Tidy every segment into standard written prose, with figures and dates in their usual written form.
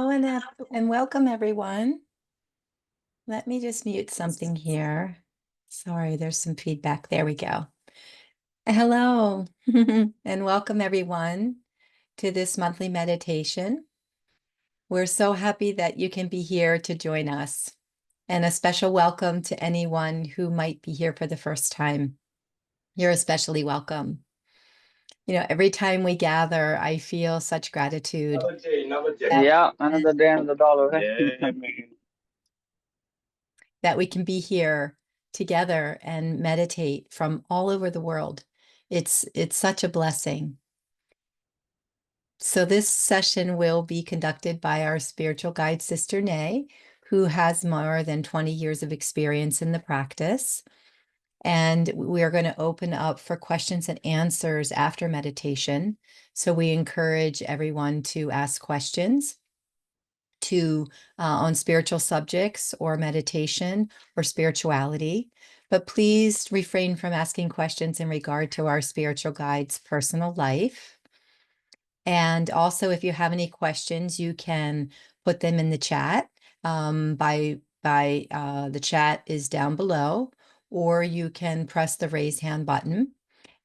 And welcome everyone. Let me just mute something here. Sorry, there's some feedback. There we go. Hello, and welcome everyone to this monthly meditation. We're so happy that you can be here to join us. And a special welcome to anyone who might be here for the first time. You're especially welcome. You know, every time we gather, I feel such gratitude. Yeah, another day, another dollar. That we can be here together and meditate from all over the world. It's such a blessing. So this session will be conducted by our spiritual guide, Sister Nay, who has more than 20 years of experience in the practice. And we are going to open up for questions and answers after meditation. So we encourage everyone to ask questions on spiritual subjects or meditation or spirituality, but please refrain from asking questions in regard to our spiritual guide's personal life. And also, if you have any questions, you can put them in the chat. The chat is down below, or you can press the raise hand button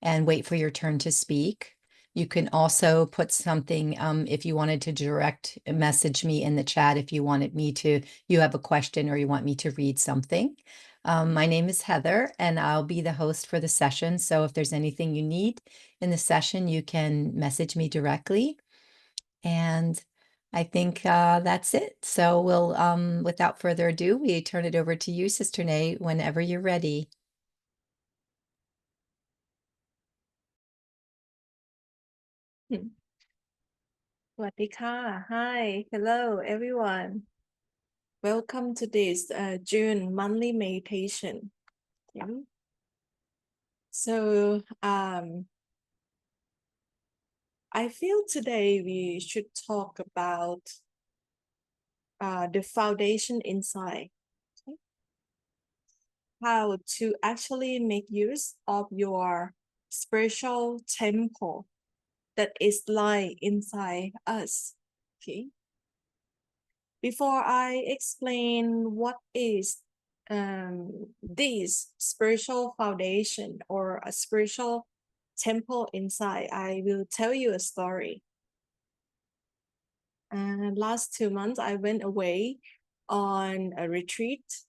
and wait for your turn to speak. You can also put something, if you wanted to direct message me in the chat, if you have a question or you want me to read something. My name is Heather, and I'll be the host for the session. So if there's anything you need in the session, you can message me directly. And I think that's it. So without further ado, we turn it over to you, Sister Nay, whenever you're ready. Hi, hello everyone. Welcome to this June monthly meditation. Okay. So I feel today we should talk about the foundation inside. Okay. How to actually make use of your spiritual temple that is lying inside us. Okay. Before I explain what is this spiritual foundation or a spiritual temple inside, I will tell you a story. Last 2 months, I went away on a retreat,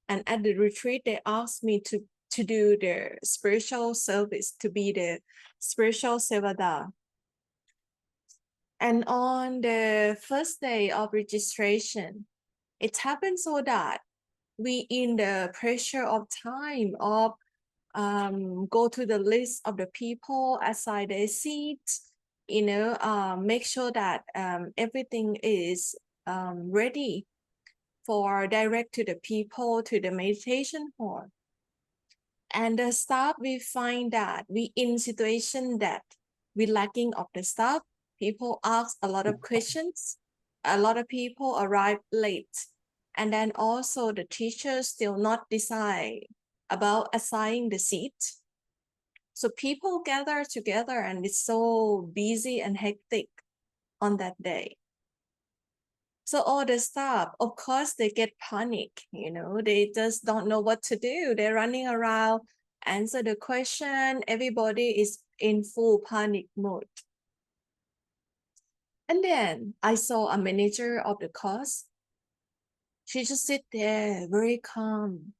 and at the retreat, they asked me to do the spiritual service, to be the spiritual sevada. And on the first day of registration, it happened so that we in the pressure of time of go to the list of the people, assign their seat, make sure that everything is ready for direct to the people to the meditation hall. And the staff, we find that we in situation that we lacking of the staff. People ask a lot of questions. A lot of people arrive late. And then also the teachers still not decide about assigning the seat. So people gather together and it's so busy and hectic on that day. So all the staff, of course, they get panic, they just don't know what to do. They're running around, answer the question. Everybody is in full panic mode. And then I saw a manager of the course. She just sit there very calm,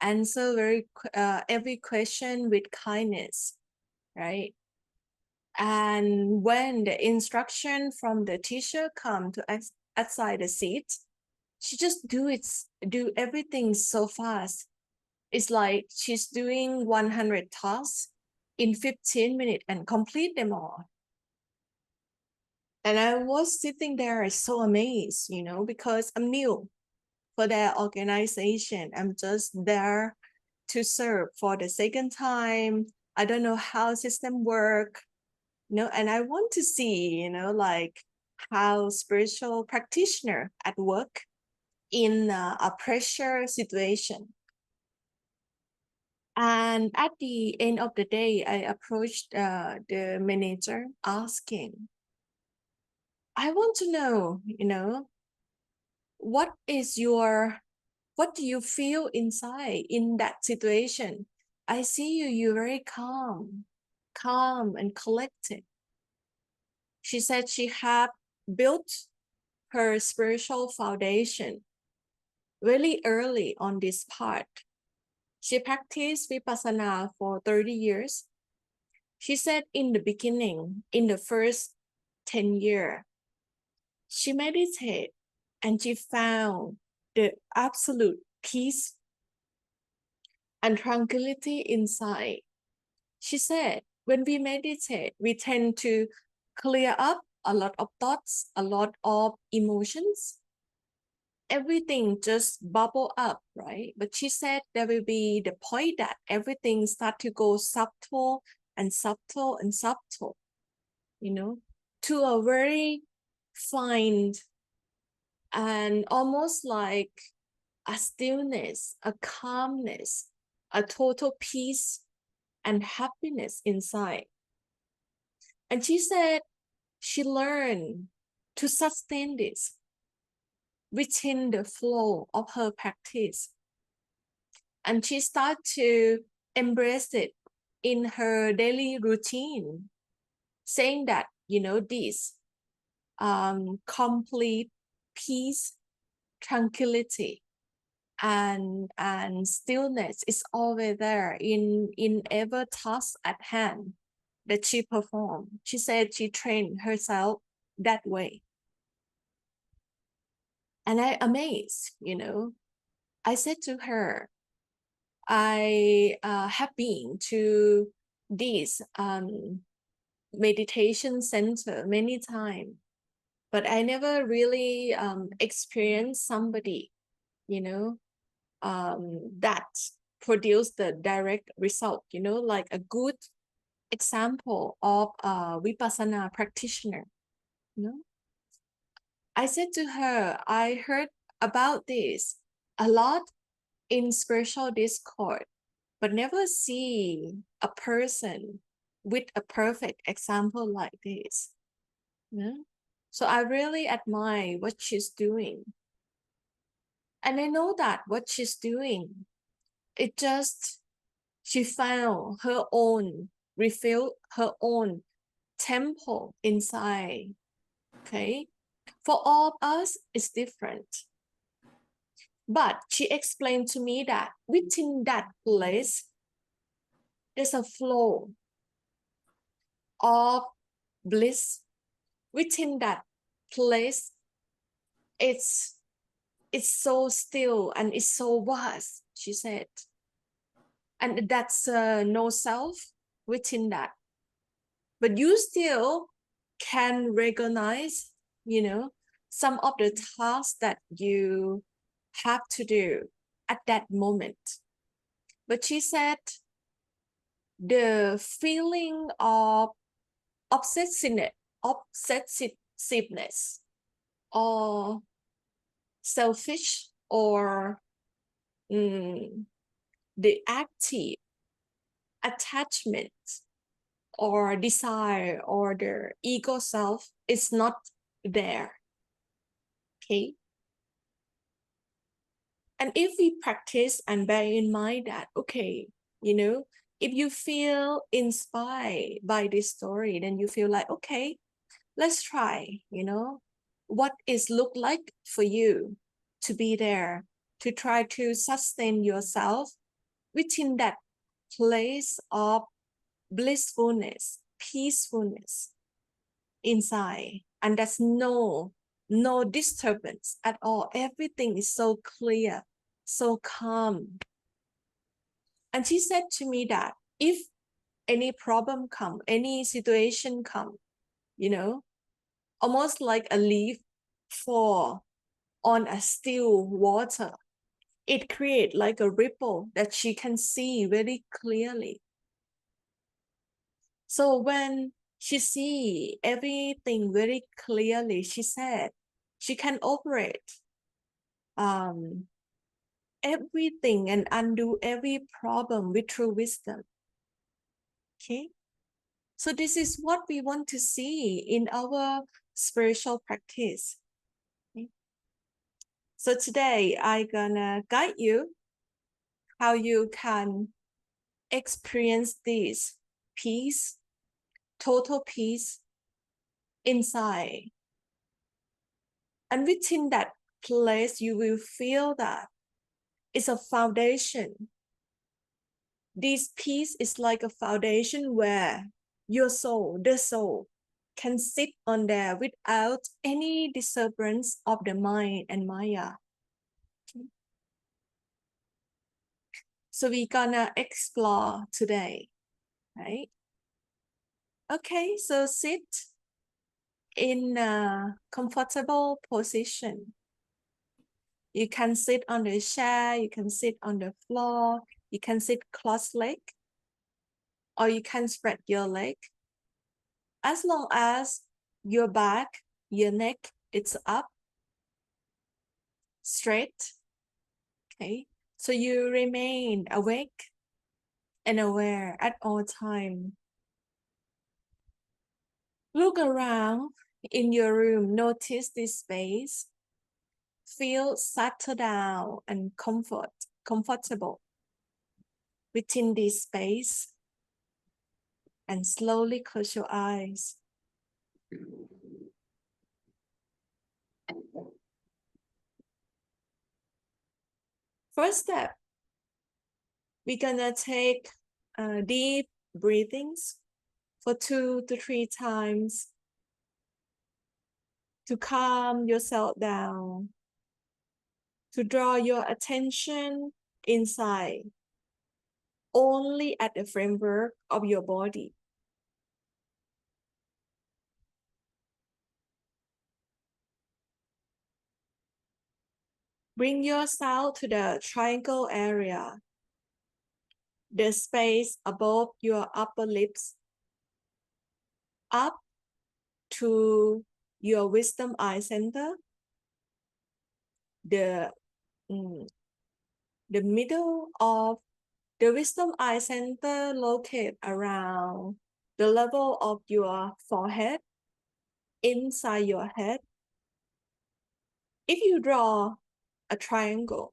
answer every question with kindness, right? And when the instruction from the teacher come to assign the seat, she just do everything so fast. It's like she's doing 100 tasks in 15 minutes and complete them all. And I was sitting there so amazed, because I'm new for their organization. I'm just there to serve for the second time. I don't know how system work, and I want to see, like how spiritual practitioner at work in a pressure situation. And at the end of the day, I approached the manager asking, I want to know, what do you feel inside in that situation? I see you're very calm and collected. She said she had built her spiritual foundation really early on this part. She practiced Vipassana for 30 years. She said in the beginning, in the first 10 years, she meditated and she found the absolute peace and tranquility inside. She said, when we meditate, we tend to clear up a lot of thoughts, a lot of emotions. Everything just bubble up, right? But she said there will be the point that everything start to go subtle and subtle and subtle, to a very fine and almost like a stillness, a calmness, a total peace and happiness inside. And she said she learned to sustain this within the flow of her practice. And she started to embrace it in her daily routine, saying that, this complete peace, tranquility, and stillness is always there in every task at hand that she performed. She said she trained herself that way. And I amazed, I said to her, I have been to this meditation center many times, but I never really experienced somebody, that produced the direct result, like a good example of a Vipassana practitioner. I said to her, I heard about this a lot in spiritual discourse, but never see a person with a perfect example like this. So I really admire what she's doing. And I know that what she's doing, it just, she found her own, refilled her own temple inside. Okay. For all of us, it's different. But she explained to me that within that place, there's a flow of bliss. Within that place, it's so still and it's so vast, she said. And that's no self within that. But you still can recognize, some of the tasks that you have to do at that moment. But she said the feeling of obsessiveness or selfish or the active attachment or desire or the ego self is not there. Okay. And if we practice and bear in mind that, okay, if you feel inspired by this story, then you feel like, okay, let's try, what is look like for you to be there, to try to sustain yourself within that place of blissfulness, peacefulness inside. And there's no disturbance at all. Everything is so clear, so calm. And she said to me that if any problem come, any situation come, almost like a leaf fall on a still water, it creates like a ripple that she can see very clearly. So when she see everything very clearly, she said she can operate everything and undo every problem with true wisdom. Okay. So this is what we want to see in our spiritual practice. Okay. So today I'm gonna guide you how you can experience this peace, total peace inside. And within that place, you will feel that it's a foundation. This peace is like a foundation where your soul, the soul, can sit on there without any disturbance of the mind and Maya. So we're gonna explore today, right? Okay, so sit in a comfortable position. You can sit on the chair, you can sit on the floor, you can sit cross-legged, or you can spread your leg. As long as your back, your neck, it's up, straight, okay? So you remain awake and aware at all time. Look around in your room, notice this space. Feel settled down and comfortable within this space. And slowly close your eyes. First step, we're gonna take deep breathings for 2 to 3 times to calm yourself down, to draw your attention inside, only at the framework of your body. Bring yourself to the triangle area, the space above your upper lips, up to your wisdom eye center, the middle of the wisdom eye center located around the level of your forehead, inside your head. If you draw a triangle,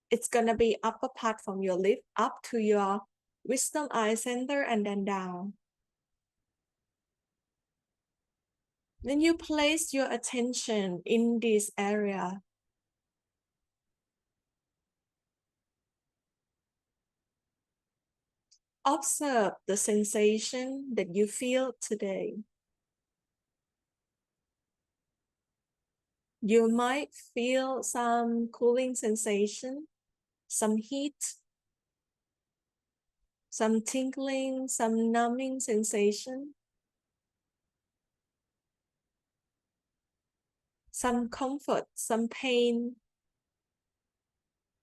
it's gonna be upper part from your lip up to your wisdom eye center and then down. Then you place your attention in this area. Observe the sensation that you feel today. You might feel some cooling sensation, some heat, some tingling, some numbing sensation, some comfort, some pain.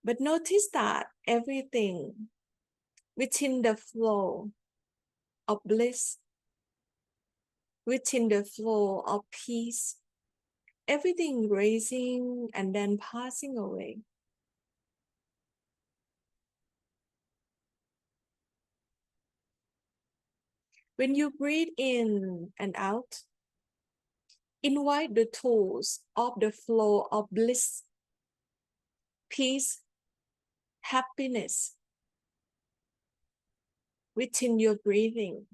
But notice that everything within the flow of bliss, within the flow of peace, everything rising and then passing away. When you breathe in and out, invite the tools of the flow of bliss, peace, happiness within your breathing.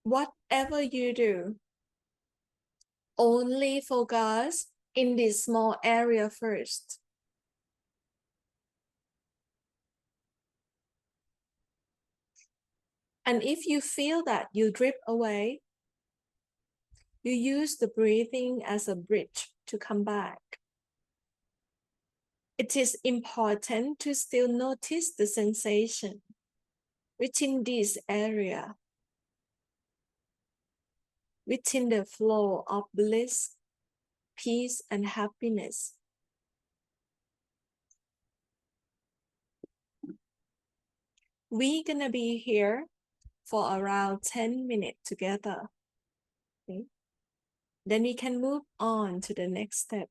Whatever you do, only focus in this small area first. And if you feel that you drift away, you use the breathing as a bridge to come back. It is important to still notice the sensation within this area, within the flow of bliss, peace, and happiness. We're gonna be here for around 10 minutes together. Okay? Then we can move on to the next step.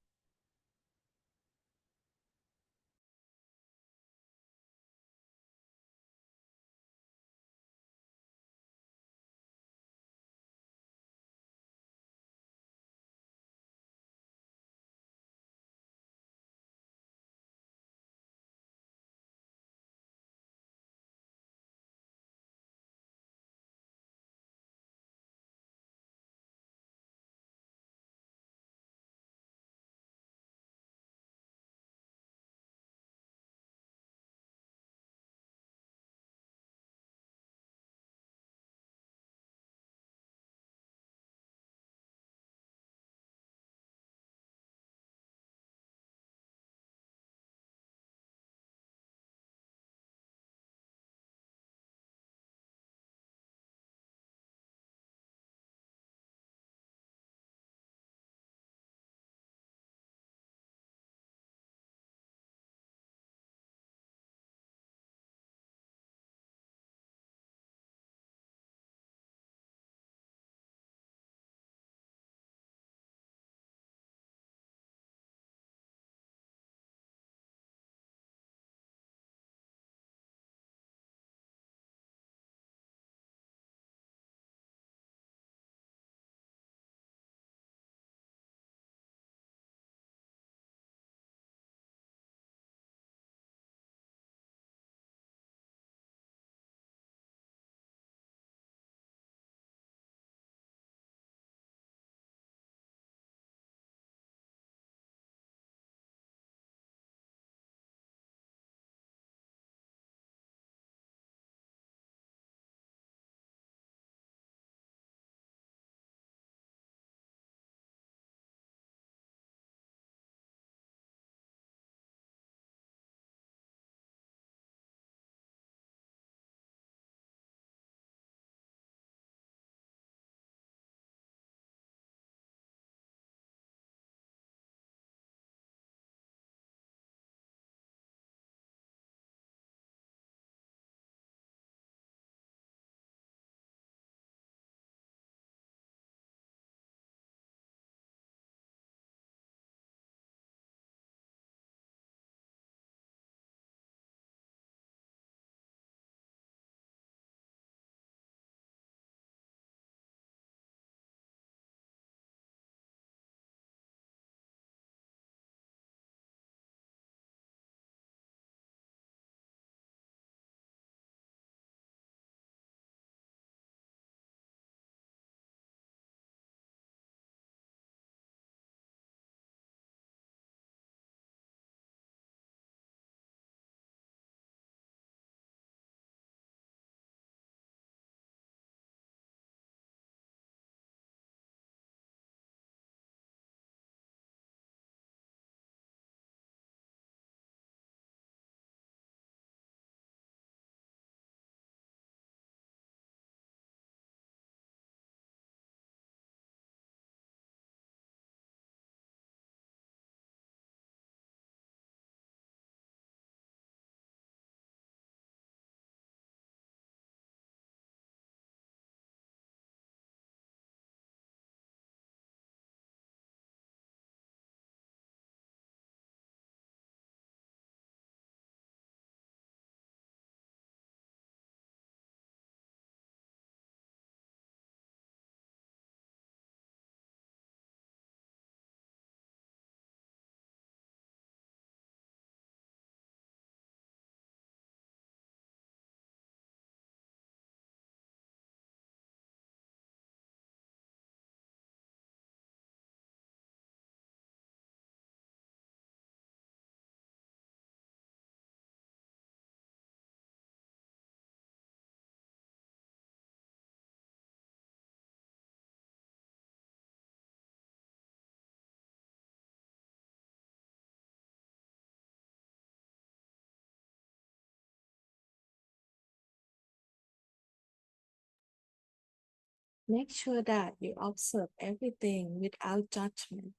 Make sure that you observe everything without judgment,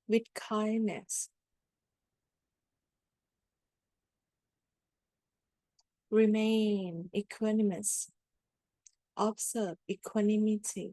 with kindness. Remain equanimous. Observe equanimity.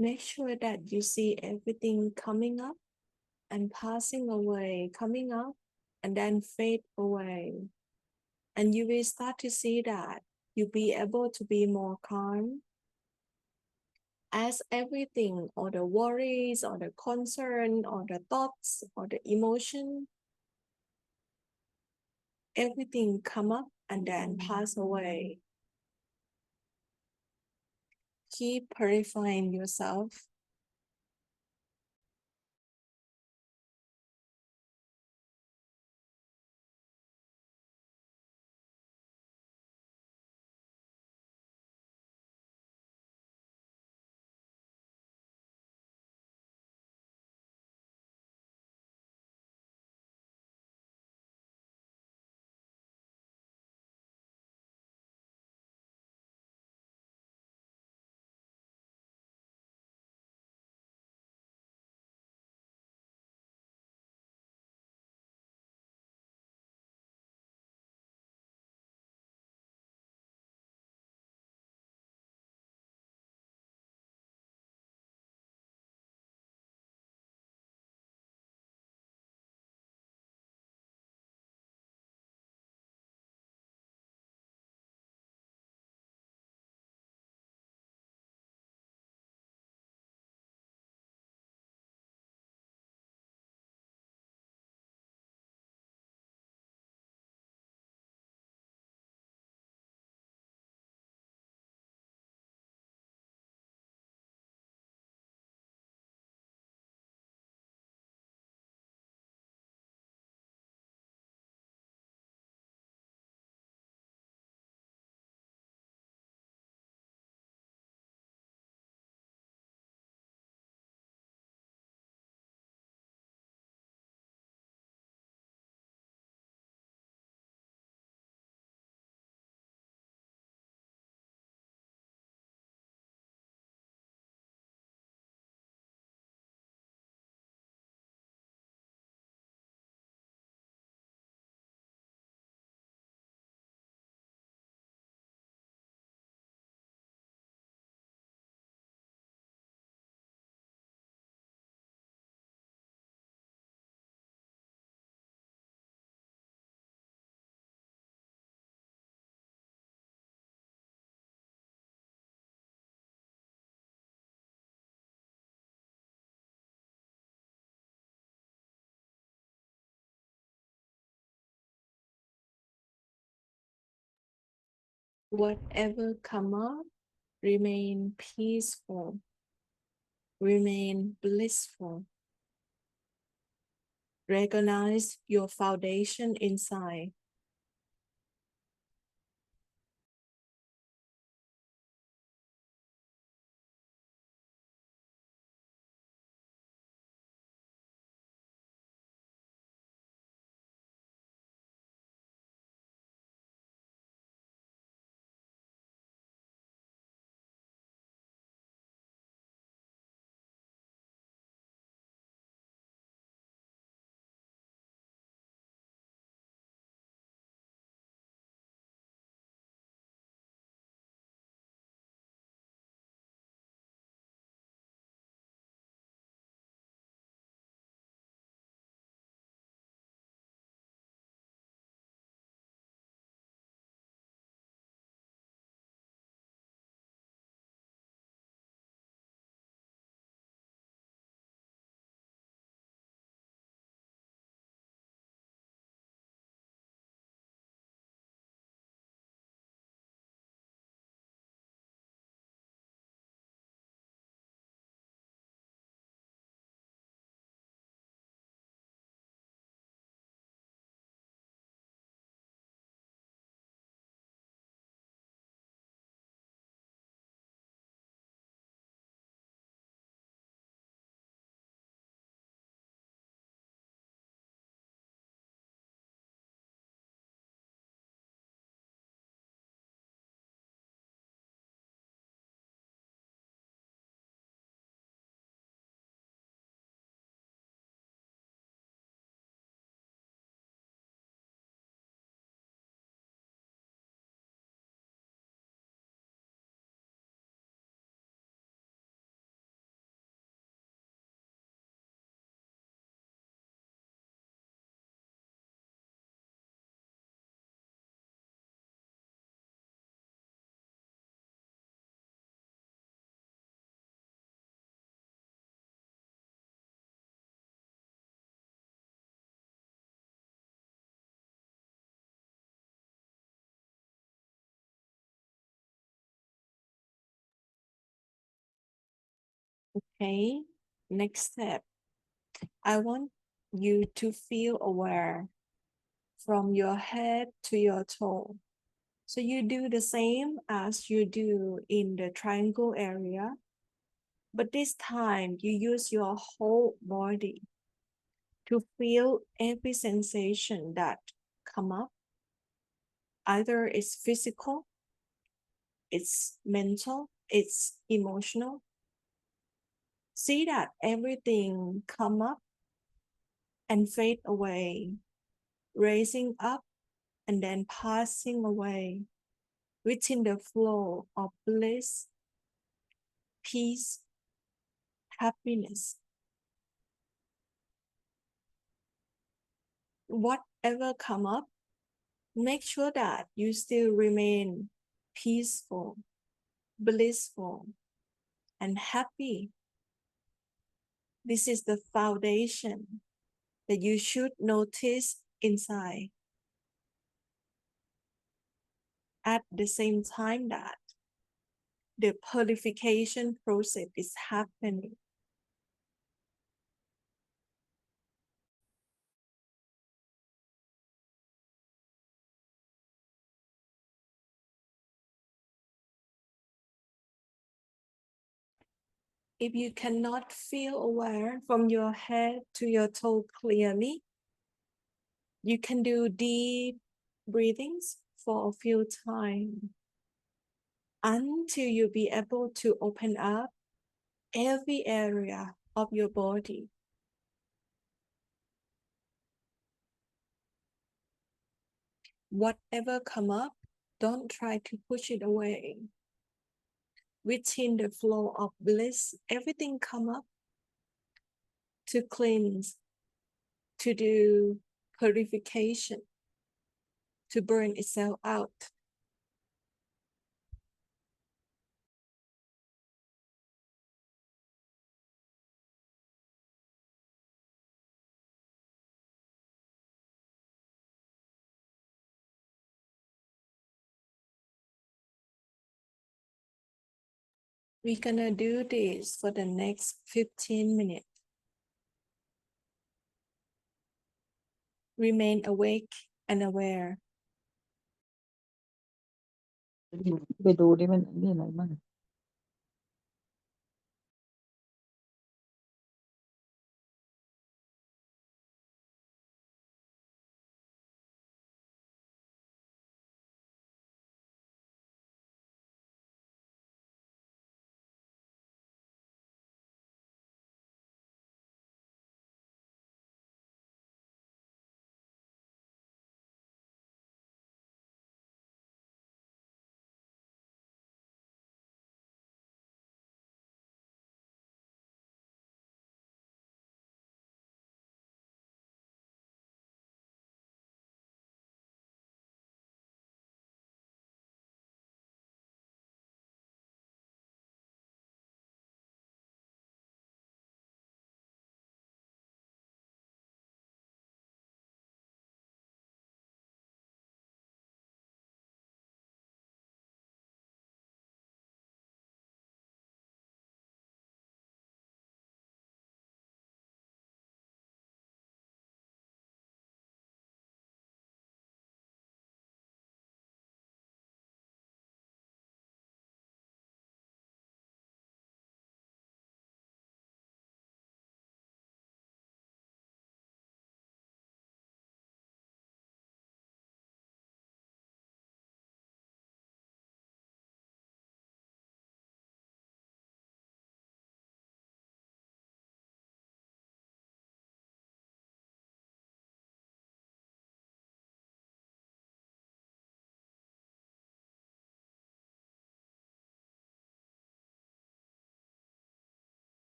Make sure that you see everything coming up and passing away, coming up and then fade away. And you will start to see that you'll be able to be more calm as everything, or the worries, or the concern, or the thoughts, or the emotion, everything come up and then pass away. Keep purifying yourself. Whatever come up, remain peaceful, remain blissful. Recognize your foundation inside. Okay, next step. I want you to feel aware from your head to your toe. So you do the same as you do in the triangle area, but this time you use your whole body to feel every sensation that come up. Either it's physical, it's mental, it's emotional. See that everything come up and fade away, raising up and then passing away within the flow of bliss, peace, happiness. Whatever come up, make sure that you still remain peaceful, blissful, and happy. This is the foundation that you should notice inside. At the same time that the purification process is happening. If you cannot feel aware from your head to your toe clearly, you can do deep breathings for a few times until you be able to open up every area of your body. Whatever come up, don't try to push it away. Within the flow of bliss, everything come up to cleanse, to do purification, to burn itself out. We're gonna do this for the next 15 minutes. Remain awake and aware. ไปดูดิมันมีอะไรบ้าง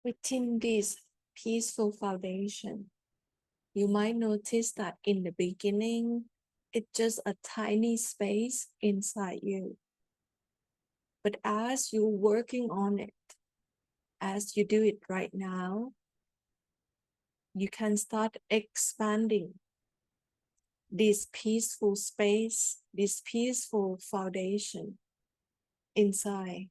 Within this peaceful foundation, you might notice that in the beginning, it's just a tiny space inside you. But as you're working on it, as you do it right now, you can start expanding this peaceful space, this peaceful foundation inside.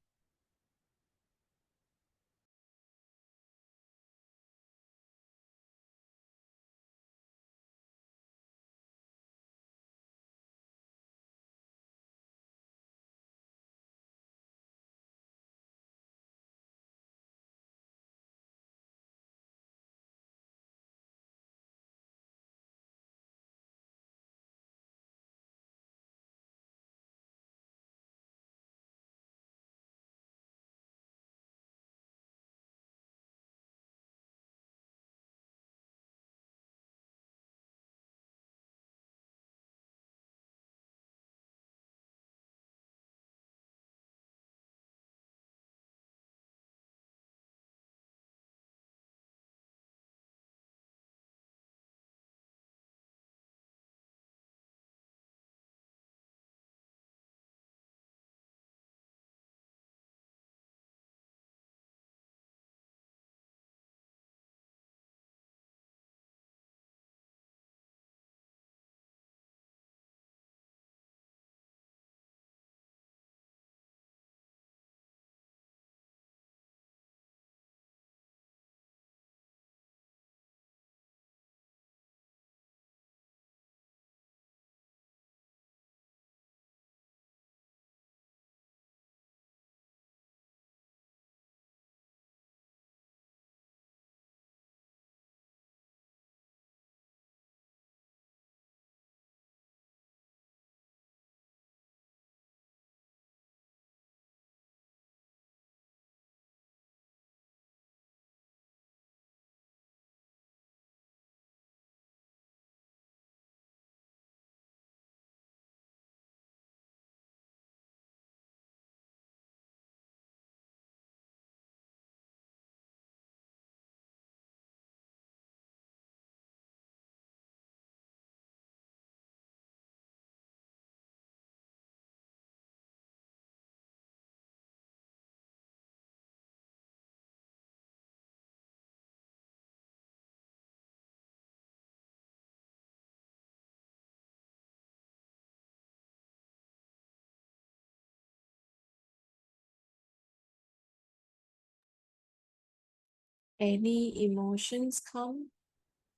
Any emotions come,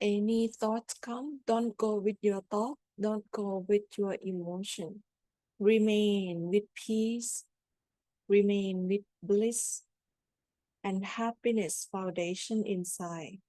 any thoughts come, don't go with your thought, don't go with your emotion. Remain with peace, remain with bliss and happiness foundation inside.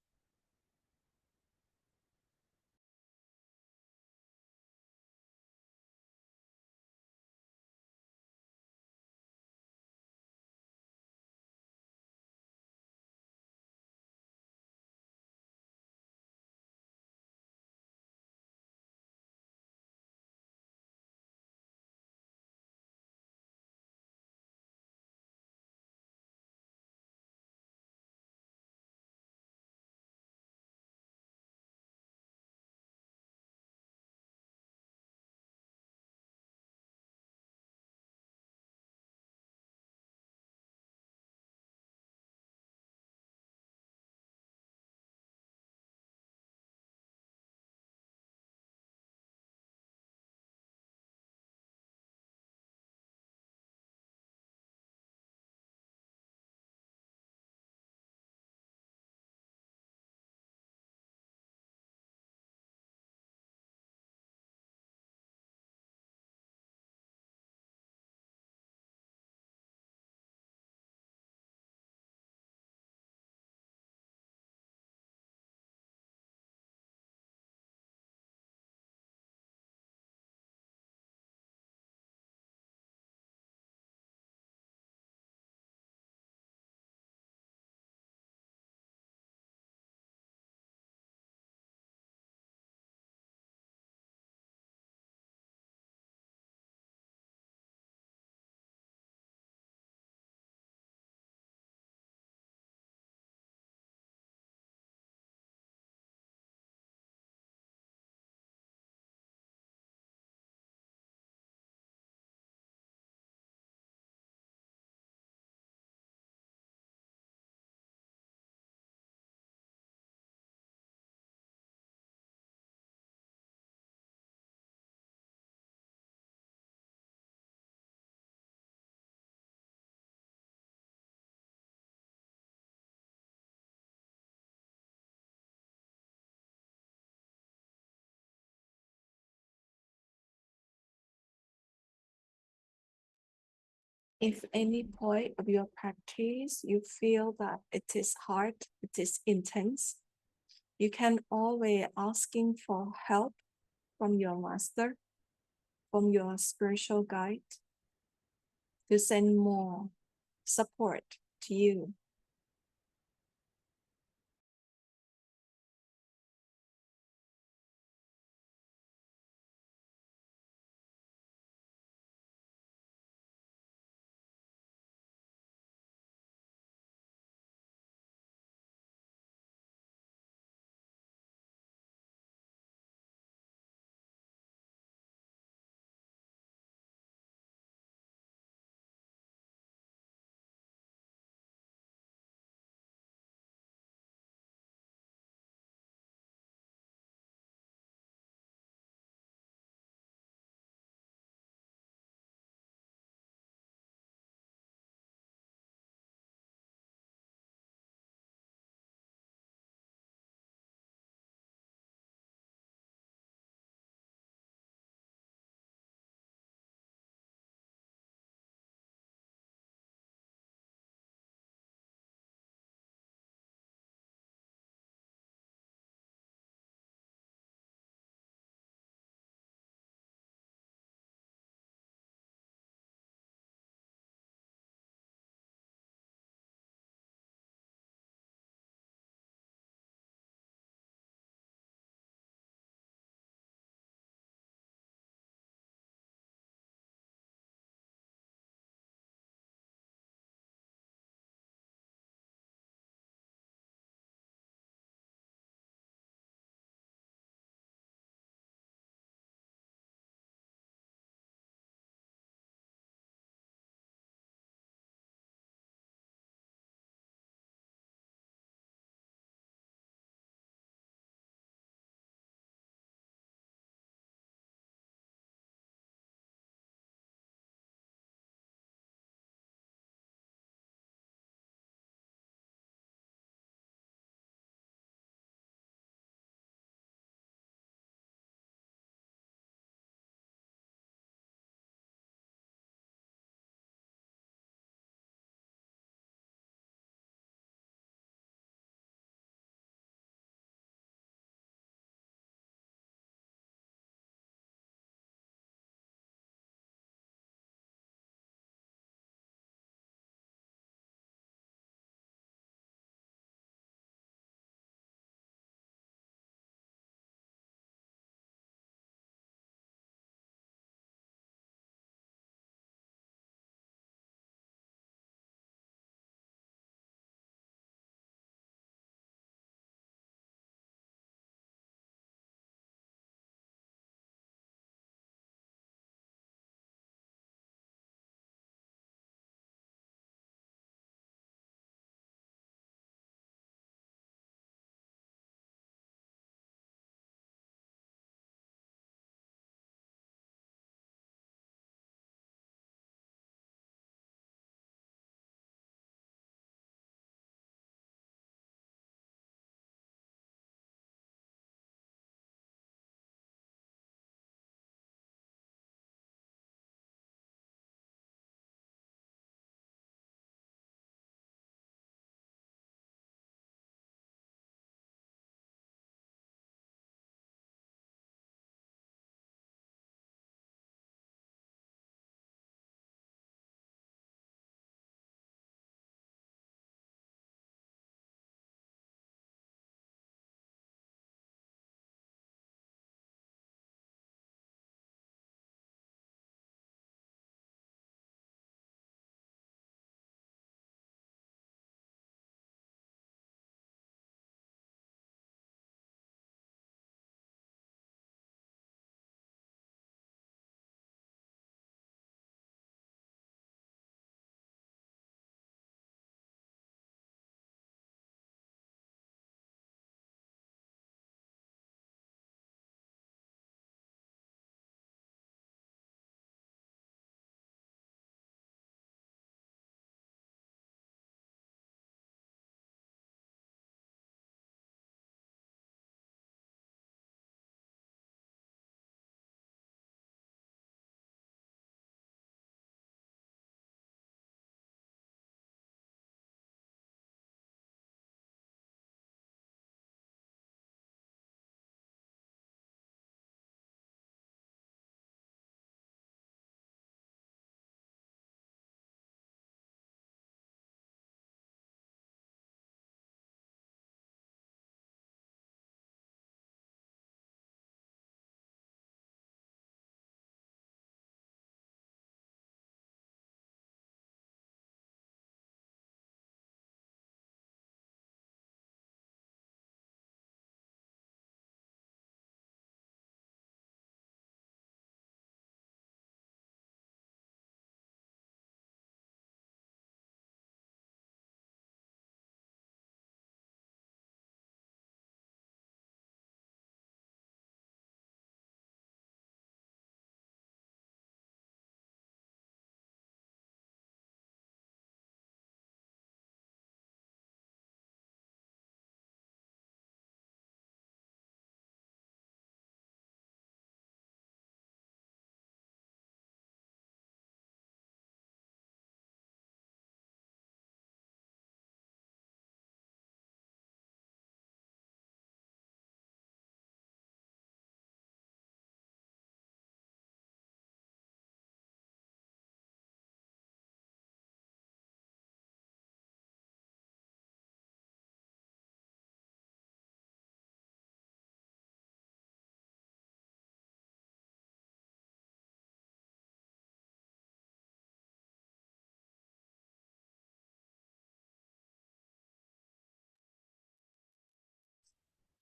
If any point of your practice you feel that it is hard, it is intense, you can always asking for help from your master, from your spiritual guide to send more support to you.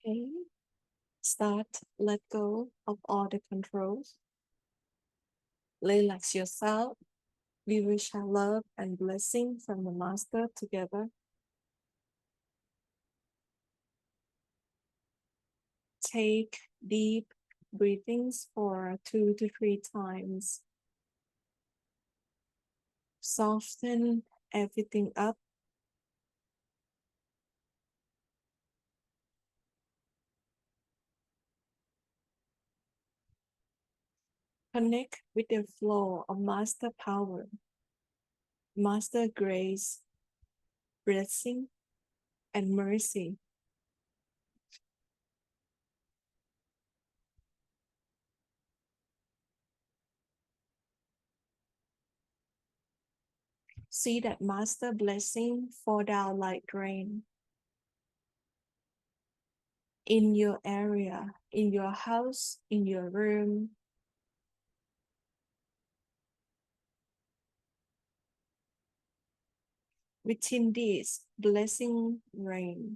Okay. Start, let go of all the controls. Relax yourself. We wish our love and blessing from the Master together. Take deep breathings for 2 to 3 times. Soften everything up. Connect with the flow of Master power, Master grace, blessing, and mercy. See that Master blessing fall down like rain in your area, in your house, in your room. Within this blessing rain,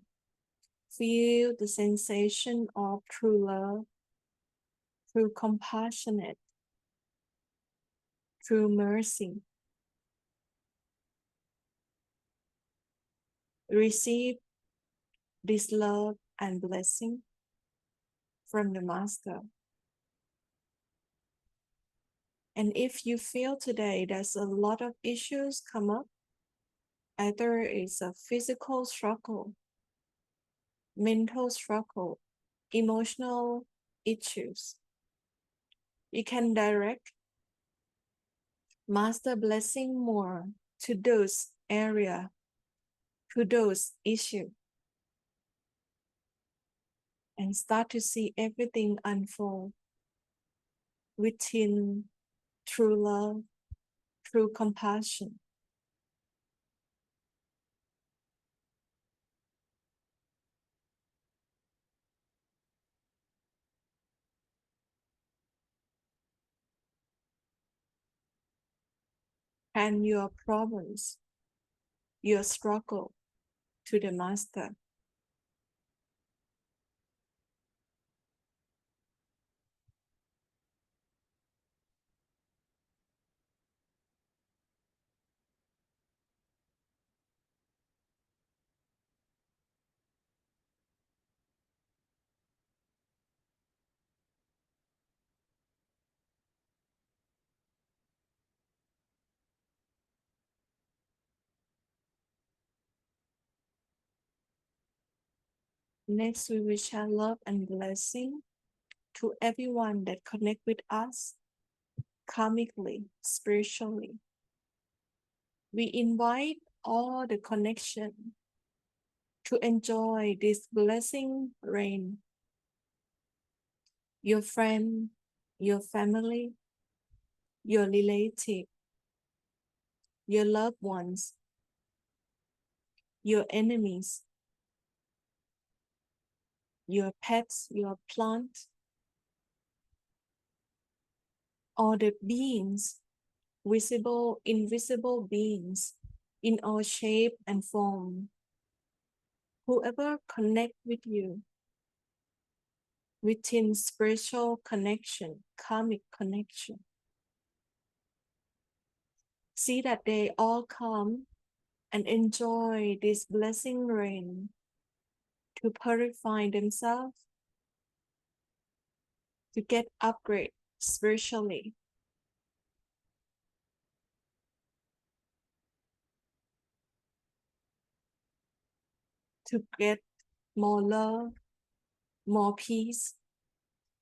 feel the sensation of true love, true compassionate, true mercy. Receive this love and blessing from the Master. And if you feel today there's a lot of issues come up, either it's a physical struggle, mental struggle, emotional issues, you can direct Master blessing more to those area, to those issues, and start to see everything unfold within true love, true compassion. And your problems, your struggle to the Master. Next, we wish our love and blessing to everyone that connect with us karmically, spiritually. We invite all the connection to enjoy this blessing rain. Your friend, your family, your relative, your loved ones, your enemies, your pets, your plant, all the beings, visible, invisible beings in all shape and form. Whoever connect with you within spiritual connection, karmic connection, see that they all come and enjoy this blessing rain to purify themselves, to get upgrade spiritually, to get more love, more peace,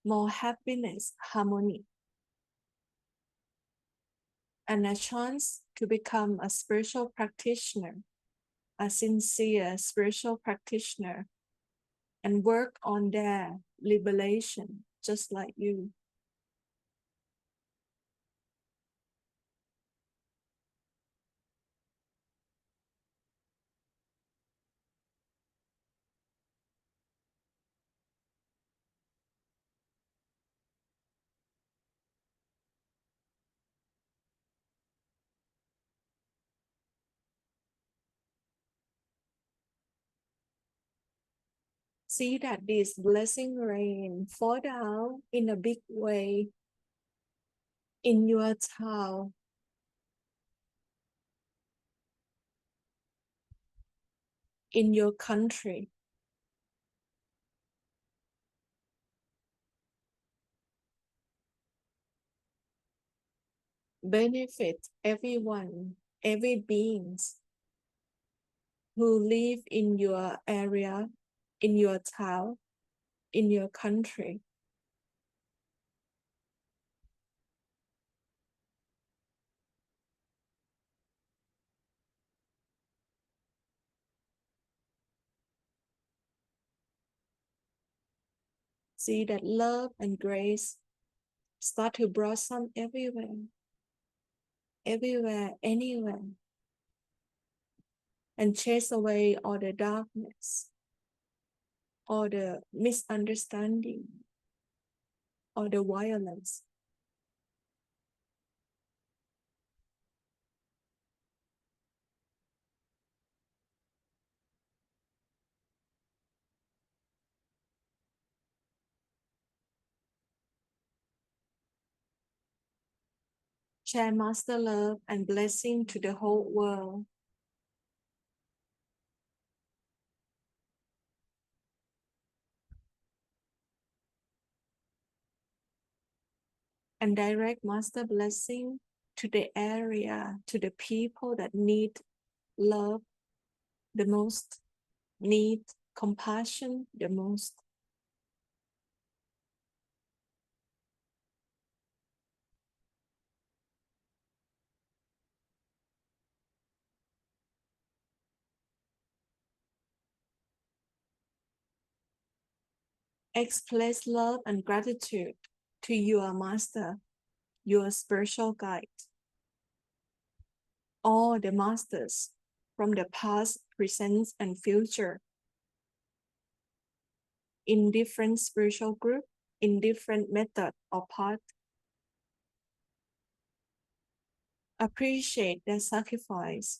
more happiness, harmony, and a chance to become a spiritual practitioner, a sincere spiritual practitioner, and work on their liberation, just like you. See that this blessing rain fall down in a big way in your town, in your country. Benefit everyone, every beings who live in your area, in your town, in your country. See that love and grace start to blossom everywhere, everywhere, anywhere, and chase away all the darkness, all the misunderstanding, all the violence. Share Master love and blessing to the whole world. And direct Master blessing to the area, to the people that need love the most, need compassion the most. Express love and gratitude to your Master, your spiritual guide, all the masters from the past, present, and future in different spiritual group, in different method or path. Appreciate their sacrifice.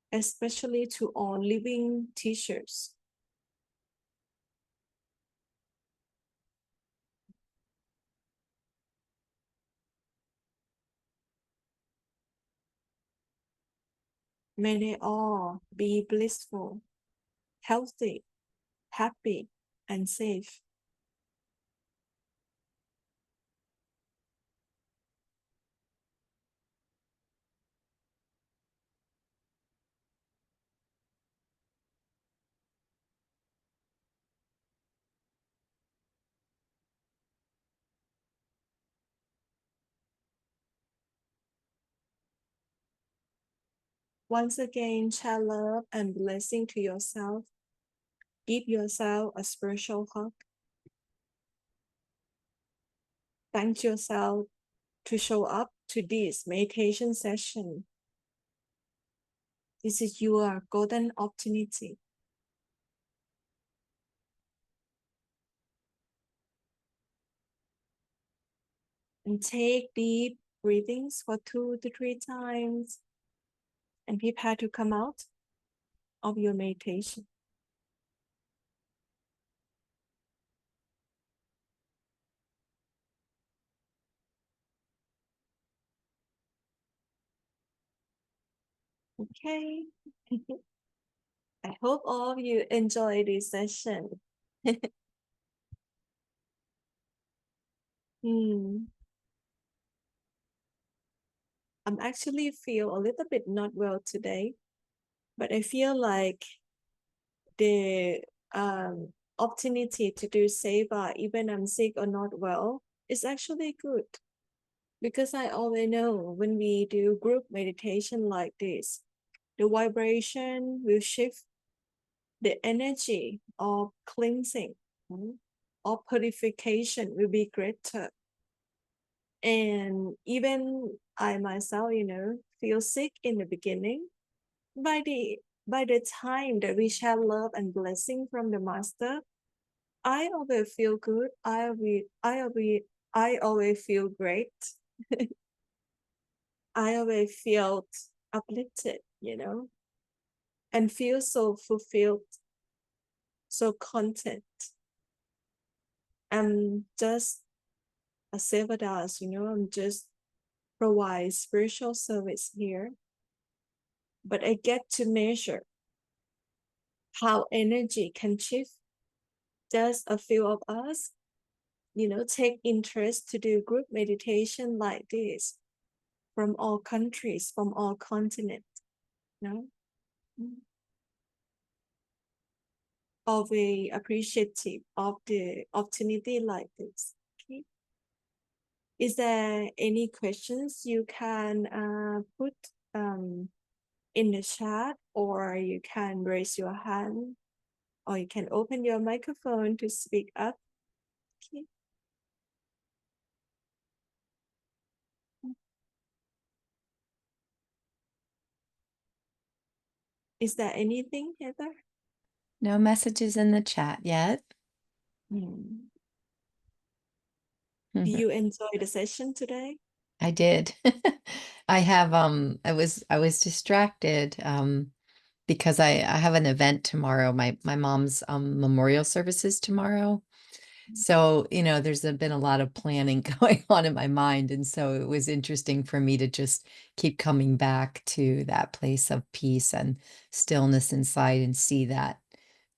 Especially to all living teachers. May they all be blissful, healthy, happy, and safe. Once again, share love and blessing to yourself. Give yourself a spiritual hug. Thank yourself to show up to this meditation session. This is your golden opportunity. And take deep breathings for 2 to 3 times and prepare to come out of your meditation. Okay. I hope all of you enjoy this session. I'm actually feel a little bit not well today, but I feel like the opportunity to do seva, even I'm sick or not well, is actually good. Because I always know when we do group meditation like this, the vibration will shift, the energy of cleansing or purification will be greater. And even I myself, feel sick in the beginning. By the time that we share love and blessing from the Master, I always feel good. I always feel great. I always feel uplifted, and feel so fulfilled, so content. I'm just a Sevadas, I'm just provide spiritual service here, but I get to measure how energy can shift. Just a few of us, take interest to do group meditation like this from all countries, from all continents, always appreciative of the opportunity like this. Okay. Is there any questions you can put in the chat, or you can raise your hand, or you can open your microphone to speak up? Okay. Is there anything, Heather? No messages in the chat yet. Do you enjoy the session today? I did. I have I was distracted because I have an event tomorrow. My mom's memorial services tomorrow. So, there's been a lot of planning going on in my mind. And so it was interesting for me to just keep coming back to that place of peace and stillness inside and see that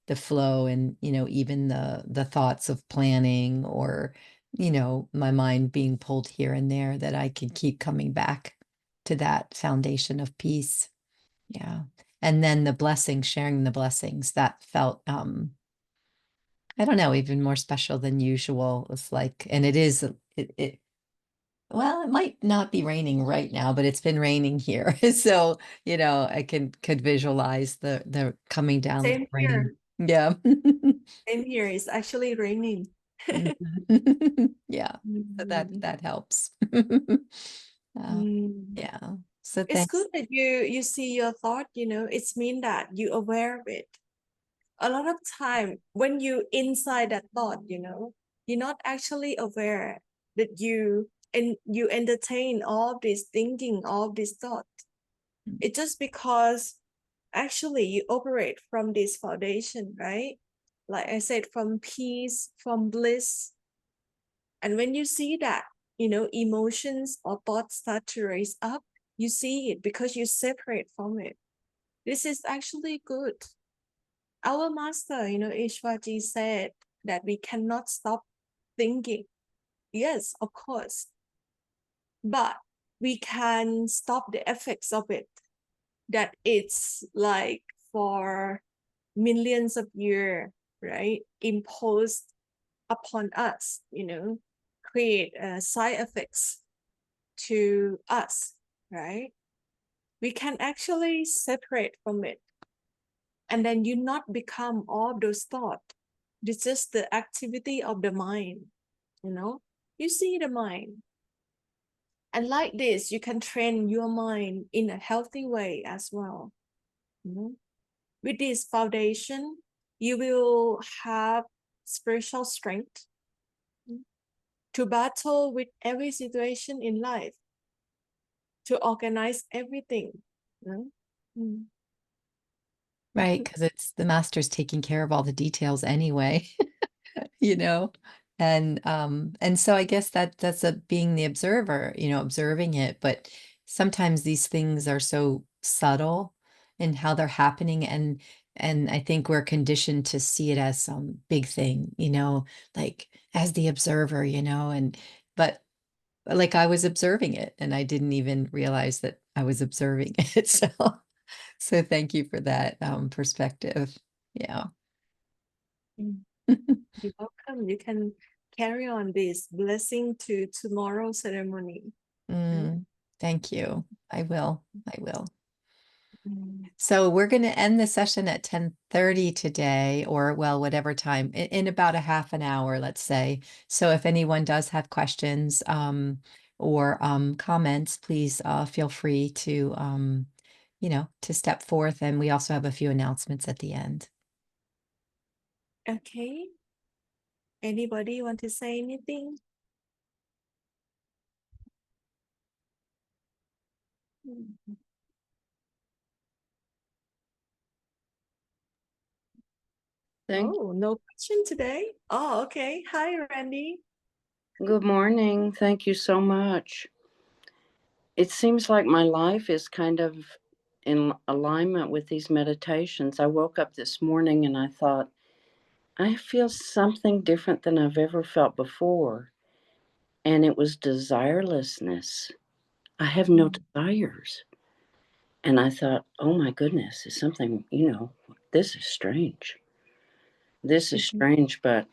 the flow and, even the thoughts of planning or, my mind being pulled here and there, that I can keep coming back to that foundation of peace. Yeah. And then the blessings, sharing the blessings, that felt I don't know, even more special than usual. It's like, and it is, well, it might not be raining right now, but it's been raining here. So, I could visualize the coming down the Same rain. here. Yeah. Same here. It's actually raining. Yeah. So that helps. Mm. Yeah. So It's thanks. good that you see your thought, it's mean that you aware of it. A lot of time when you inside that thought, you're not actually aware that you entertain all this thinking, all this thought. It's just because actually you operate from this foundation, right? Like I said, from peace, from bliss. And when you see that, emotions or thoughts start to raise up, you see it because you separate from it. This is actually good. Our master, Ishwaji said that we cannot stop thinking. Yes, of course. But we can stop the effects of it. That it's like for millions of years, right? Imposed upon us, create side effects to us, right? We can actually separate from it. And then you not become all those thoughts. It's just the activity of the mind, You see the mind. And like this, you can train your mind in a healthy way as well. With this foundation, you will have spiritual strength to battle with every situation in life, to organize everything. Right. Because it's the master's taking care of all the details anyway. you know and so I guess that's being the observer, observing it. But sometimes these things are so subtle in how they're happening, and I think we're conditioned to see it as some big thing, like as the observer, and but like I was observing it and I didn't even realize that I was observing it. So thank you for that perspective. Yeah. You're welcome. You can carry on this blessing to tomorrow's ceremony. Thank you. I will. Mm. So we're going to end the session at 10:30 today, or well, whatever time, in about a half an hour, let's say. So if anyone does have questions or comments, please feel free to to step forth. And we also have a few announcements at the end. Okay. Anybody want to say anything? Thank Oh, no question today. Oh, okay. Hi, Randy. Good morning. Thank you so much. It seems like my life is kind of in alignment with these meditations. I woke up this morning and I thought, I feel something different than I've ever felt before. And it was desirelessness. I have no desires. And I thought, oh my goodness, it's something, this is strange. This is strange, but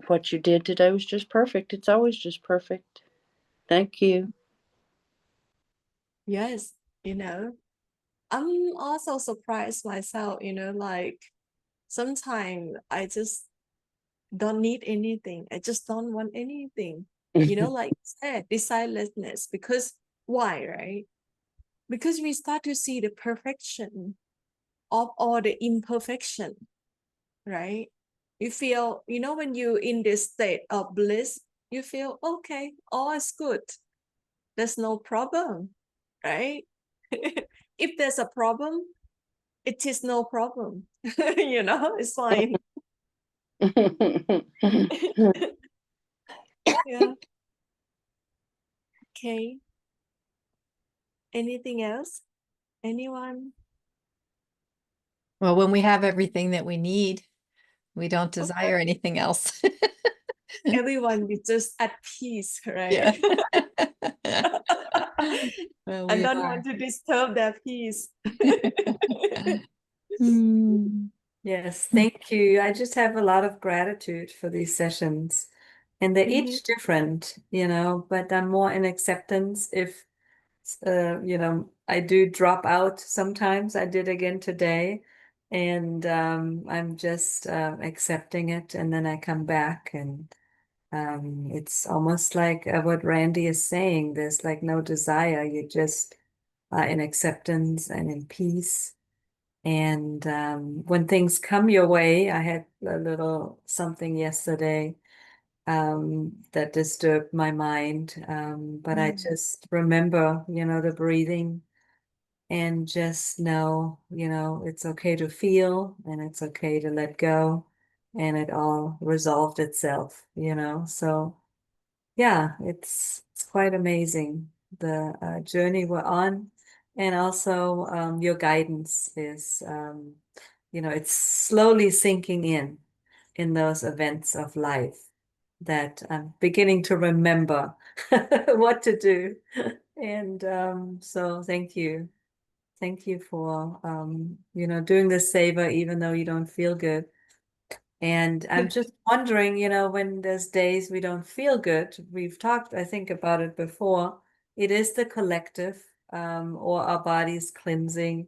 what you did today was just perfect. It's always just perfect. Thank you. Yes, I'm also surprised myself, like sometimes I just don't need anything. I just don't want anything. Like you said, desirelessness. Because why, right? Because we start to see the perfection of all the imperfection, right? You feel, when you in this state of bliss, you feel okay, all is good. There's no problem, right? If there's a problem, it is no problem. It's fine. Yeah. Okay. Anything else? Anyone? Well, when we have everything that we need, we don't desire anything else. Everyone is just at peace, Yeah. right? Well, I we don't are. want to disturb their peace. Hmm. Yes, thank you. I just have a lot of gratitude for these sessions. And they're Mhm. each different, but I'm more in acceptance if, I do drop out sometimes. I did again today. And I'm just accepting it. And then I come back and it's almost like what Randy is saying. There's like no desire. You just are in acceptance and in peace. And when things come your way, I had a little something yesterday that disturbed my mind. But I just remember, the breathing and just know, it's okay to feel and it's okay to let go. And it all resolved itself, So yeah, it's quite amazing the journey we're on, and also your guidance is, it's slowly sinking in those events of life that I'm beginning to remember what to do, and so thank you for doing the savor even though you don't feel good. And I'm just wondering, when there's days we don't feel good, we've talked, I think, about it before. It is the collective, or our body's cleansing.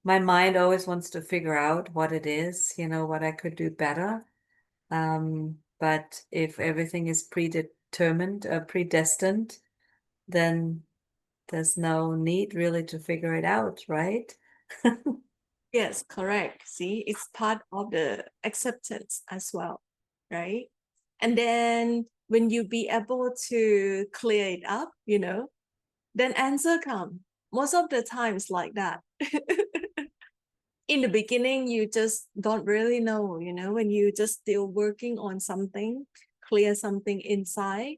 My mind always wants to figure out what it is, what I could do better. But if everything is predetermined, predestined, then there's no need really to figure it out, right? Yes, correct. See, it's part of the acceptance as well, right? And then when you be able to clear it up, then answer come. Most of the times like that. In the beginning, you just don't really know, when you just still working on something, clear something inside,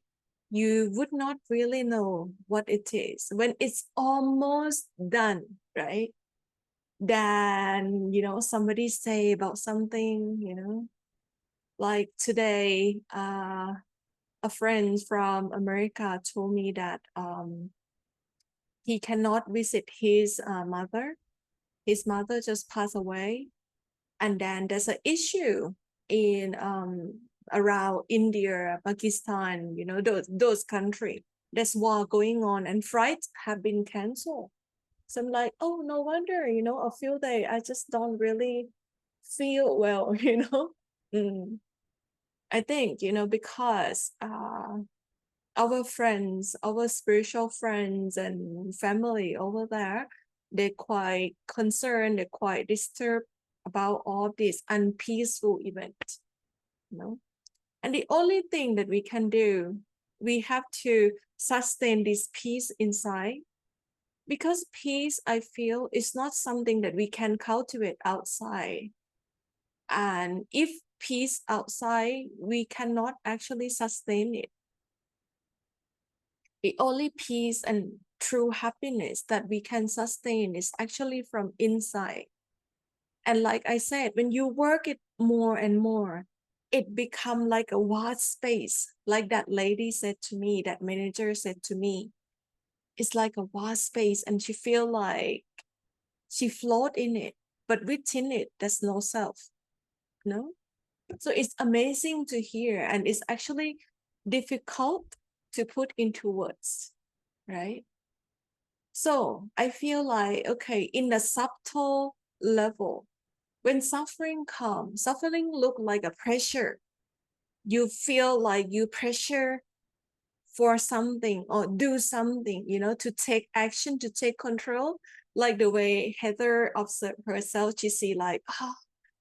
you would not really know what it is. When it's almost done, right? Then, somebody say about something, like today, a friend from America told me that he cannot visit his mother. His mother just passed away. And then there's an issue in around India, Pakistan, those countries. There's war going on and flights have been canceled. So I'm like, oh, no wonder, a few days I just don't really feel well, Mm. I think, because our friends, our spiritual friends and family over there, they're quite concerned, they're quite disturbed about all this unpeaceful event, And the only thing that we can do, we have to sustain this peace inside, because peace, I feel, is not something that we can cultivate outside. And if peace outside, we cannot actually sustain it. The only peace and true happiness that we can sustain is actually from inside. And like I said, when you work it more and more, it become like a vast space. Like that lady said to me, that manager said to me, it's like a vast space, and she feel like she float in it, but within it, there's no self. No? So it's amazing to hear, and it's actually difficult to put into words, right? So I feel like, okay, in the subtle level, when suffering comes, suffering look like a pressure. You feel like you pressure for something or do something, to take action, to take control. Like the way Heather observed herself, she see like,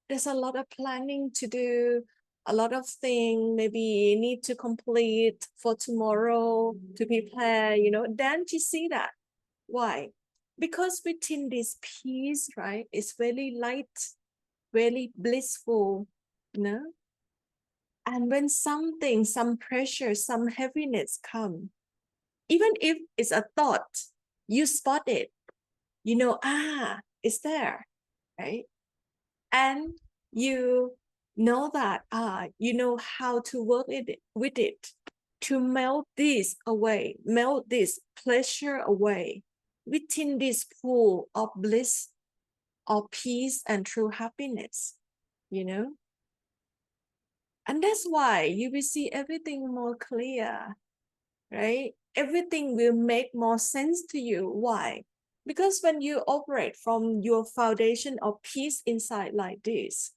there's a lot of planning to do, a lot of things maybe need to complete for tomorrow to prepare, then she see that. Why? Because within this peace, right, it's very light, very blissful, and when something, some pressure, some heaviness come, even if it's a thought, you spot it, it's there, right? And you know that, you know how to work with it, to melt this away, melt this pleasure away within this pool of bliss, of peace and true happiness, And that's why you will see everything more clear, right? Everything will make more sense to you. Why? Because when you operate from your foundation of peace inside like this,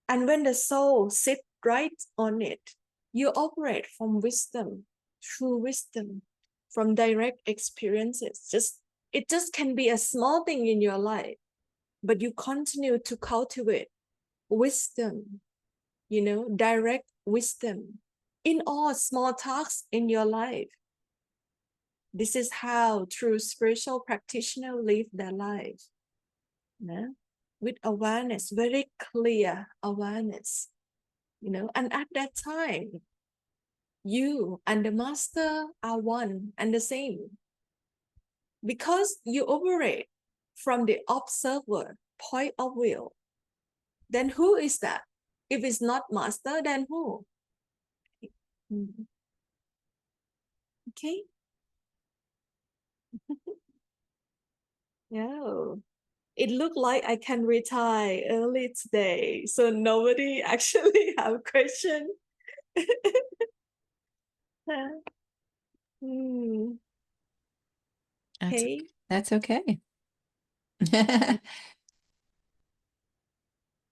and when the soul sits right on it, you operate from wisdom, true wisdom, from direct experiences. It just can be a small thing in your life, but you continue to cultivate wisdom, direct wisdom in all small tasks in your life. This is how true spiritual practitioners live their life, with awareness, very clear awareness, and at that time, you and the master are one and the same. Because you operate from the observer point of view, then who is that? If it's not master, then who? Okay. Yeah. It looked like I can retire early today, so nobody actually have question. Hmm. That's, Okay. that's okay.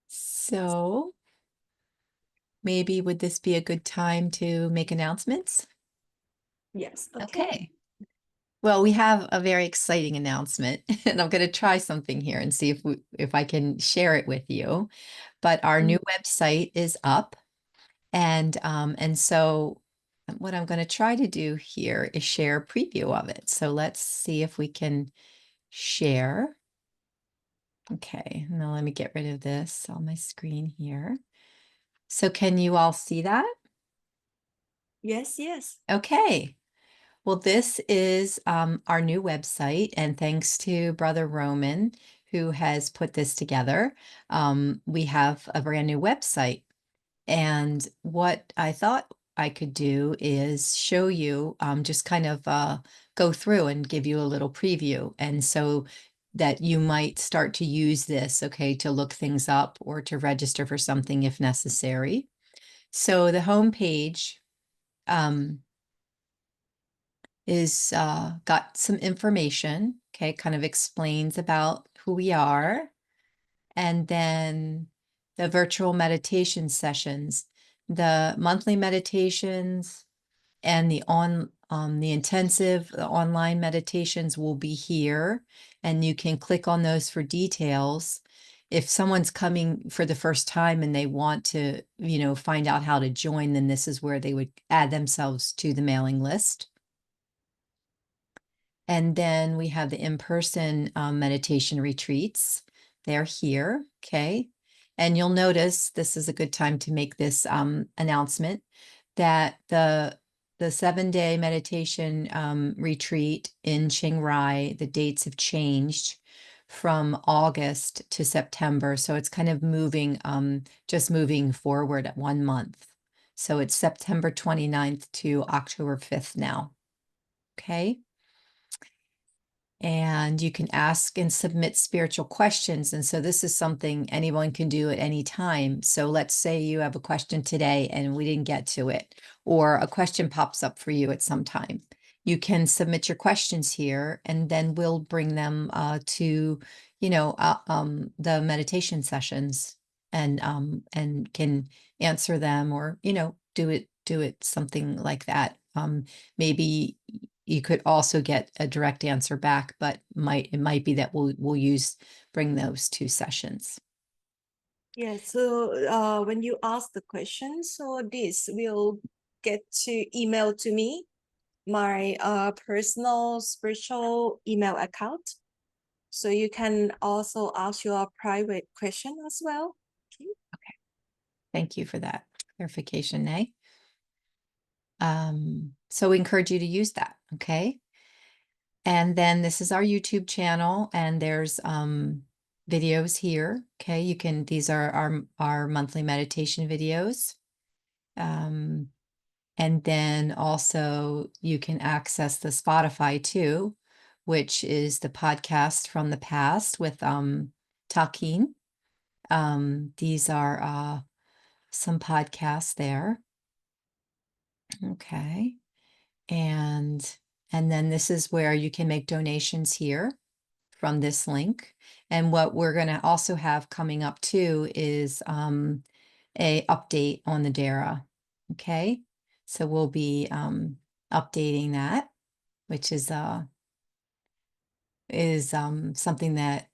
So maybe would this be a good time to make announcements? Yes. Okay. Okay. Well, we have a very exciting announcement, and I'm going to try something here and see if I can share it with you. But our new website is up, and so what I'm going to try to do here is share a preview of it. So let's see if we can share. Okay, now let me get rid of this on my screen here. So can you all see that? Yes. Yes. Okay. Well, this is our new website, and thanks to Brother Roman, who has put this together, we have a brand new website. And what I thought I could do is show you, just kind of go through and give you a little preview. And so that you might start to use this, okay, to look things up or to register for something if necessary. So the home page is got some information, okay, kind of explains about who we are, and then the virtual meditation sessions, the monthly meditations, and the intensive online meditations will be here, and you can click on those for details. If someone's coming for the first time and they want to, find out how to join, then this is where they would add themselves to the mailing list. And then we have the in-person meditation retreats. They're here, okay? And you'll notice, this is a good time to make this announcement, that the 7-day meditation retreat in Chiang Rai, the dates have changed from August to September. So it's kind of moving, just moving forward at 1 month. So it's September 29th to October 5th now. Okay. And you can ask and submit spiritual questions. And so this is something anyone can do at any time. So let's say you have a question today and we didn't get to it, or a question pops up for you at some time. You can submit your questions here, and then we'll bring them to, the meditation sessions, and can answer them, or, do it something like that. Maybe you could also get a direct answer back, but it might be that we'll bring those 2 sessions. Yeah, so when you ask the question, so this will get to email to me, my personal spiritual email account. So you can also ask your private question as well. Okay. Thank you for that clarification, Nay. So we encourage you to use that, okay? And then this is our YouTube channel, and there's videos here, okay? These are our monthly meditation videos. And then also you can access the Spotify too, which is the podcast from the past with Takin. These are some podcasts there. Okay. And then this is where you can make donations here from this link. And what we're going to also have coming up too is a update on the DARA. Okay. So we'll be updating that, which is something that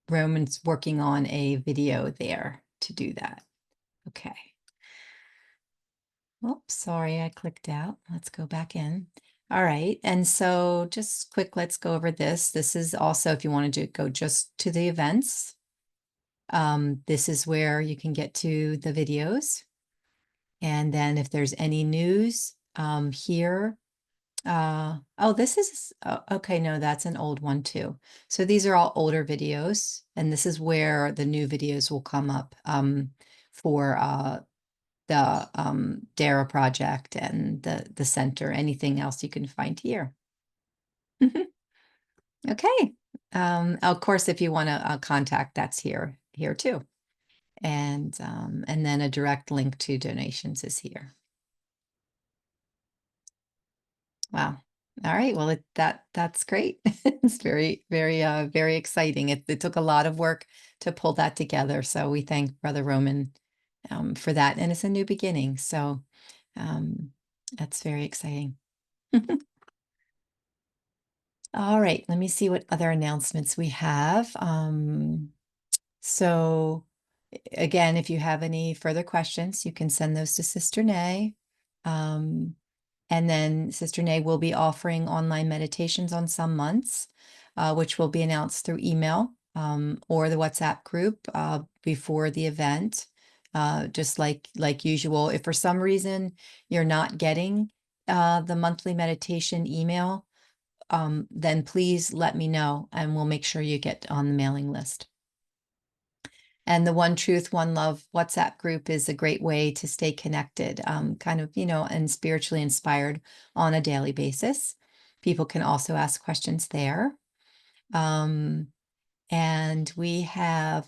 Roman's working on a video there to do that. Okay. Oops, sorry, I clicked out. Let's go back in. All right. And so just quick, let's go over this. This is also, if you wanted to go just to the events, this is where you can get to the videos. And then if there's any news here, oh, this is, okay, no, that's an old one too. So these are all older videos, and this is where the new videos will come up for the DARA project and the center, anything else you can find here. Okay. Of course, if you want to contact, that's here too. And then a direct link to donations is here. Wow. All right. Well, that's great. It's very, very, very exciting. It took a lot of work to pull that together. So we thank Brother Roman for that. And it's a new beginning. So that's very exciting. All right. Let me see what other announcements we have. So again, if you have any further questions, you can send those to Sister Nay. And then Sister Nay will be offering online meditations on some months, which will be announced through email or the WhatsApp group before the event, just like usual. If for some reason you're not getting the monthly meditation email, then please let me know and we'll make sure you get on the mailing list. And the One Truth, One Love WhatsApp group is a great way to stay connected, kind of, and spiritually inspired on a daily basis. People can also ask questions there. And we have,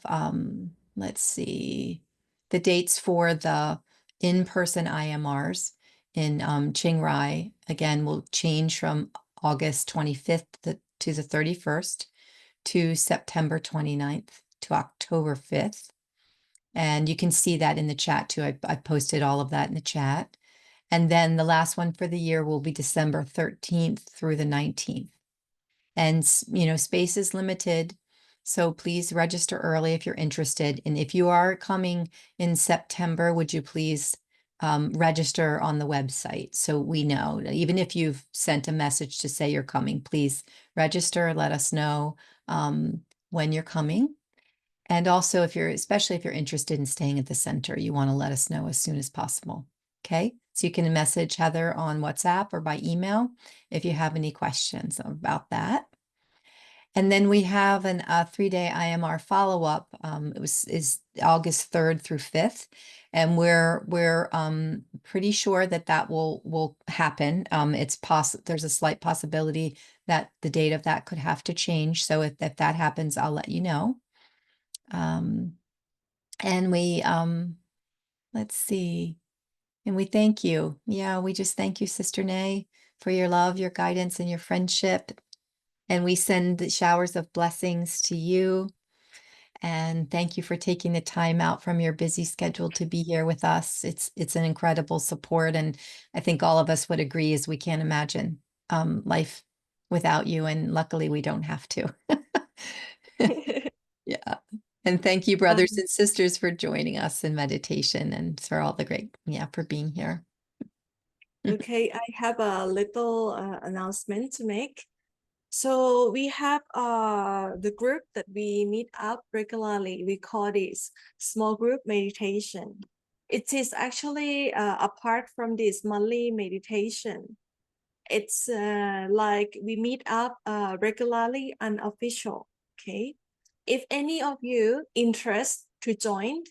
let's see, the dates for the in-person IMRs in Chiang Rai, again, will change from August 25th to the 31st to September 29th to October 5th. And you can see that in the chat too. I posted all of that in the chat. And then the last one for the year will be December 13th through the 19th. And, space is limited. So please register early if you're interested. And if you are coming in September, would you please register on the website so we know? Even if you've sent a message to say you're coming, please register, let us know when you're coming. And also, especially if you're interested in staying at the center, you want to let us know as soon as possible. Okay. So you can message Heather on WhatsApp or by email if you have any questions about that. And then we have a 3-day IMR follow-up. Is August 3rd through 5th. And we're pretty sure that will happen. There's a slight possibility that the date of that could have to change. So if that happens, I'll let you know. And we, let's see, and we thank you. Yeah, we just thank you, Sister Nay, for your love, your guidance, and your friendship. And we send the showers of blessings to you. And thank you for taking the time out from your busy schedule to be here with us. It's an incredible support. And I think all of us would agree is we can't imagine life without you. And luckily we don't have to. Yeah. And thank you, brothers and sisters, for joining us in meditation and for all the for being here. Okay, I have a little announcement to make. So we have the group that we meet up regularly. We call this small group meditation. It is actually apart from this monthly meditation. It's like we meet up regularly, unofficial. Okay, if any of you interest to join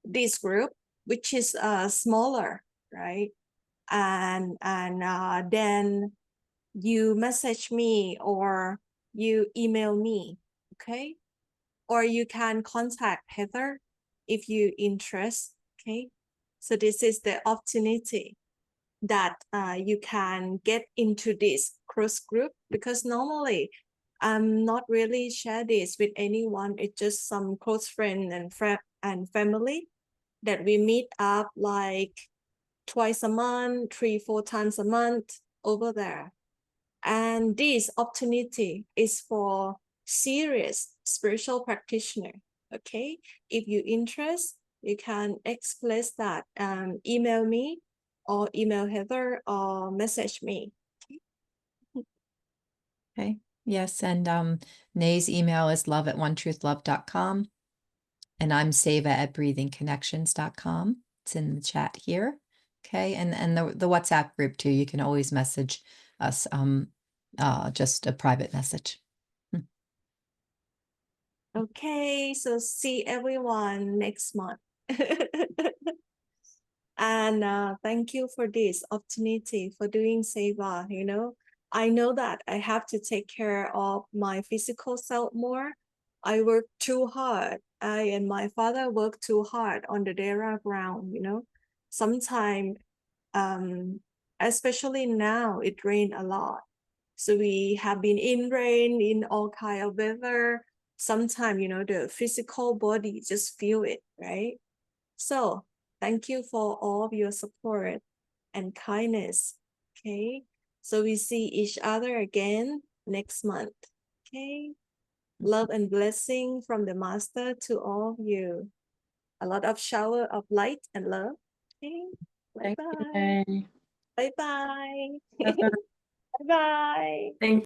this group, which is smaller, right? And then you message me or you email me, okay? Or you can contact Heather if you interest, okay? So this is the opportunity that you can get into this cross group, because normally I'm not really share this with anyone. It's just some close friend and family that we meet up like twice a month, 3-4 times a month over there. And this opportunity is for serious spiritual practitioner. Okay, if you interest, you can express that. Email me or email Heather or message me. Okay. Yes. And Nay's email is love@onetruethlove.com. And I'm seva@breathingconnections.com. It's in the chat here. Okay. And the WhatsApp group too. You can always message us just a private message. Okay, so see everyone next month. And thank you for this opportunity for doing Seva. I know that I have to take care of my physical self more. I work too hard. I and my father work too hard on the Dera ground, Sometimes, especially now, it rain a lot. So we have been in rain, in all kind of weather. Sometimes, the physical body just feel it, right? So thank you for all of your support and kindness. Okay. So we see each other again next month. Okay. Love and blessing from the Master to all of you. A lot of shower of light and love. Okay. Thank Bye-bye. you, Nay. Bye-bye. Bye-bye. Bye-bye. Thank